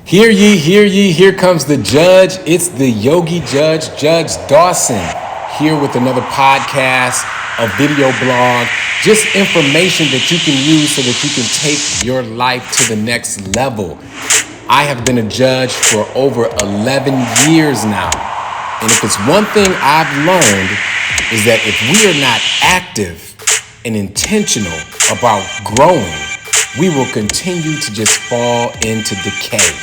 Hear ye, here comes the judge. It's the Yogi Judge, Judge Dawson, here with another podcast, a video blog, just information that you can use so that you can take your life to the next level. I have been a judge for over 11 years now. And if it's one thing I've learned is that if we are not active and intentional about growing, we will continue to just fall into decay.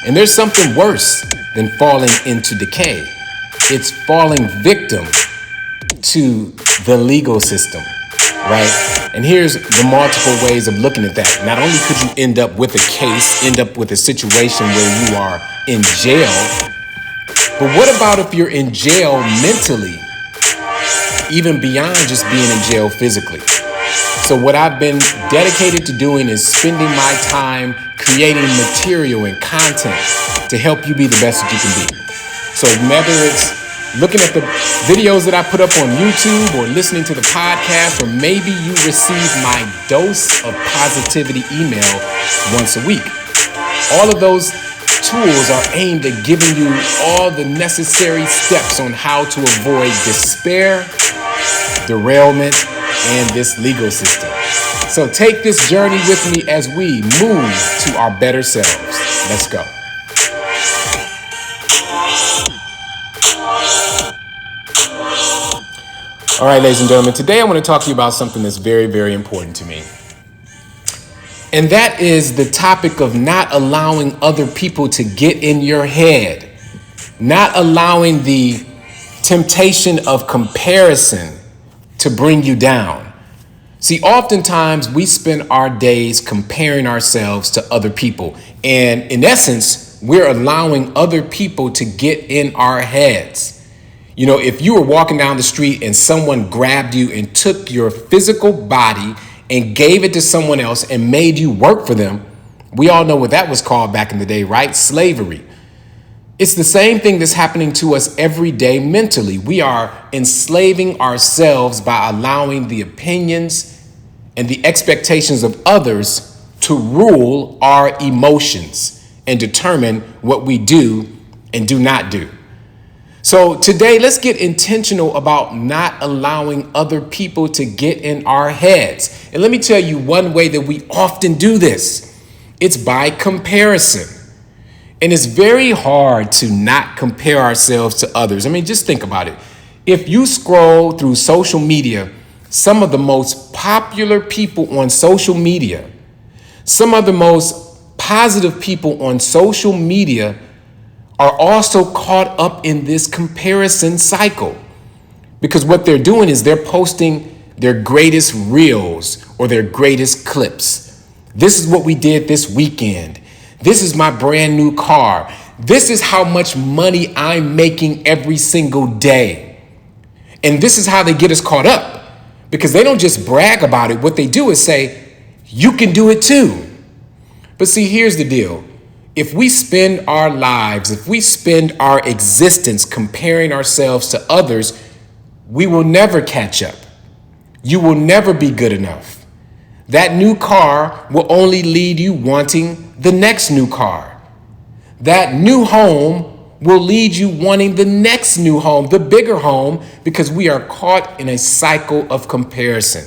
And there's something worse than falling into decay. It's falling victim to the legal system, right? And here's the multiple ways of looking at that. Not only could you end up with a case, end up with a situation where you are in jail, but what about if you're in jail mentally, even beyond just being in jail physically? So what I've been dedicated to doing is spending my time creating material and content to help you be the best that you can be. So whether it's looking at the videos that I put up on YouTube or listening to the podcast, or maybe you receive my dose of positivity email once a week. All of those tools are aimed at giving you all the necessary steps on how to avoid despair, derailment, and this legal system. So take this journey with me as we move to our better selves. Let's go. All right, ladies and gentlemen, today I want to talk to you about something that's very, very important to me. And that is the topic of not allowing other people to get in your head, not allowing the temptation of comparison to bring you down. See, oftentimes we spend our days comparing ourselves to other people. And in essence, we're allowing other people to get in our heads. You know, if you were walking down the street and someone grabbed you and took your physical body and gave it to someone else and made you work for them, we all know what that was called back in the day, right? Slavery. It's the same thing that's happening to us every day mentally. We are enslaving ourselves by allowing the opinions and the expectations of others to rule our emotions and determine what we do and do not do. So today, let's get intentional about not allowing other people to get in our heads. And let me tell you one way that we often do this. It's by comparison. And it's very hard to not compare ourselves to others. I mean, just think about it. If you scroll through social media, some of the most popular people on social media, some of the most positive people on social media are also caught up in this comparison cycle. Because what they're doing is they're posting their greatest reels or their greatest clips. This is what we did this weekend. This is my brand new car. This is how much money I'm making every single day. And this is how they get us caught up, because they don't just brag about it. What they do is say, you can do it too. But see, here's the deal. If we spend our lives, if we spend our existence comparing ourselves to others, we will never catch up. You will never be good enough. That new car will only lead you wanting the next new car. That new home will lead you wanting the next new home, the bigger home, because we are caught in a cycle of comparison.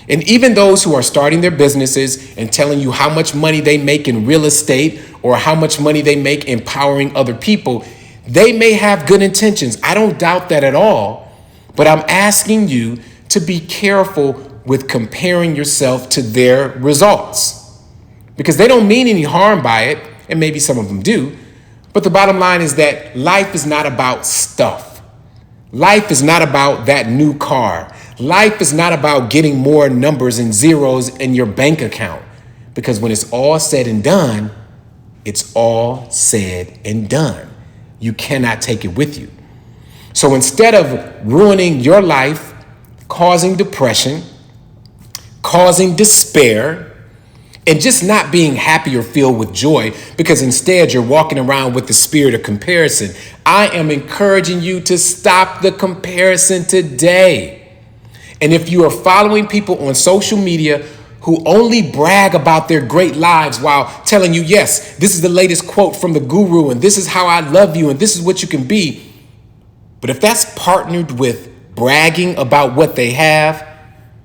And even those who are starting their businesses and telling you how much money they make in real estate or how much money they make empowering other people, they may have good intentions. I don't doubt that at all. But I'm asking you to be careful with comparing yourself to their results, because they don't mean any harm by it, and maybe some of them do. But the bottom line is that life is not about stuff. Life is not about that new car. Life is not about getting more numbers and zeros in your bank account, because when it's all said and done, it's all said and done. You cannot take it with you. So instead of ruining your life, causing depression, causing despair, and just not being happy or filled with joy, because instead you're walking around with the spirit of comparison, I am encouraging you to stop the comparison today. And if you are following people on social media who only brag about their great lives while telling you, yes, this is the latest quote from the guru, and this is how I love you, and this is what you can be. But if that's partnered with bragging about what they have,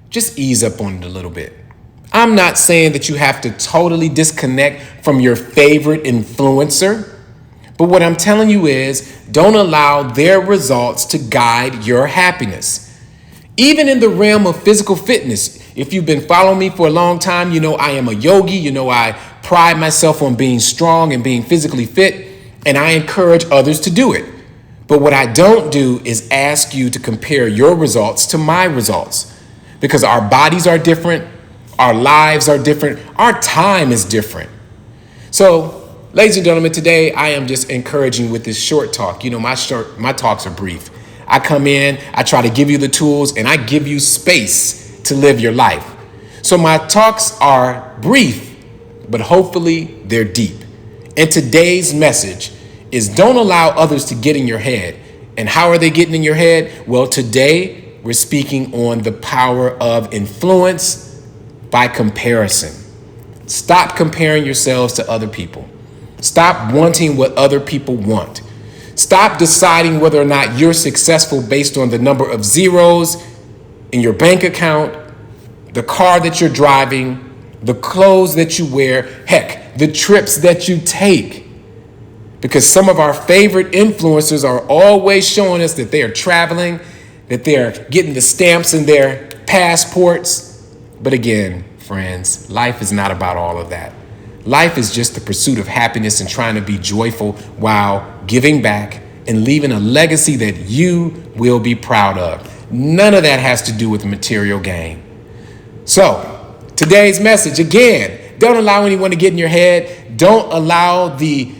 just ease up on it a little bit. I'm not saying that you have to totally disconnect from your favorite influencer, but what I'm telling you is don't allow their results to guide your happiness. Even in the realm of physical fitness, if you've been following me for a long time, you know I am a yogi, you know I pride myself on being strong and being physically fit, and I encourage others to do it. But what I don't do is ask you to compare your results to my results, because our bodies are different, our lives are different, our time is different. So, ladies and gentlemen, today I am just encouraging with this short talk. You know, my talks are brief. I come in, I try to give you the tools, and I give you space to live your life. So my talks are brief, but hopefully they're deep. And today's message is don't allow others to get in your head. And how are they getting in your head? Well, today we're speaking on the power of influence by comparison. Stop comparing yourselves to other people. Stop wanting what other people want. Stop deciding whether or not you're successful based on the number of zeros in your bank account, the car that you're driving, the clothes that you wear, heck, the trips that you take. Because some of our favorite influencers are always showing us that they are traveling, that they're getting the stamps in their passports. But again, friends, life is not about all of that. Life is just the pursuit of happiness and trying to be joyful while giving back and leaving a legacy that you will be proud of. None of that has to do with material gain. So, today's message, again, don't allow anyone to get in your head. Don't allow the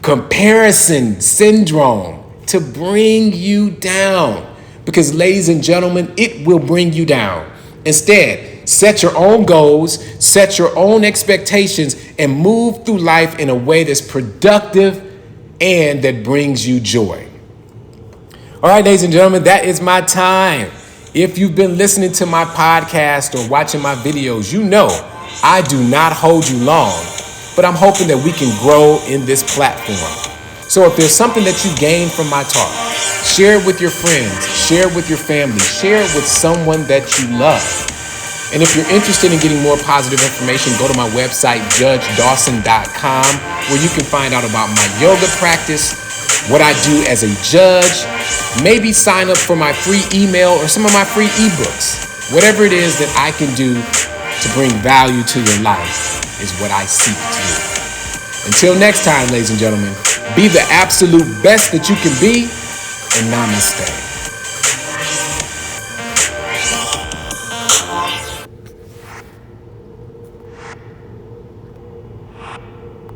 comparison syndrome to bring you down. Because, ladies and gentlemen, it will bring you down. Instead, set your own goals, set your own expectations, and move through life in a way that's productive and that brings you joy. All right, ladies and gentlemen, that is my time. If you've been listening to my podcast or watching my videos, you know I do not hold you long, but I'm hoping that we can grow in this platform. So if there's something that you gain from my talk, share it with your friends, share it with your family, share it with someone that you love. And if you're interested in getting more positive information, go to my website, judgedawson.com, where you can find out about my yoga practice, what I do as a judge, maybe sign up for my free email or some of my free ebooks. Whatever it is that I can do to bring value to your life is what I seek to do. Until next time, ladies and gentlemen, be the absolute best that you can be, and namaste.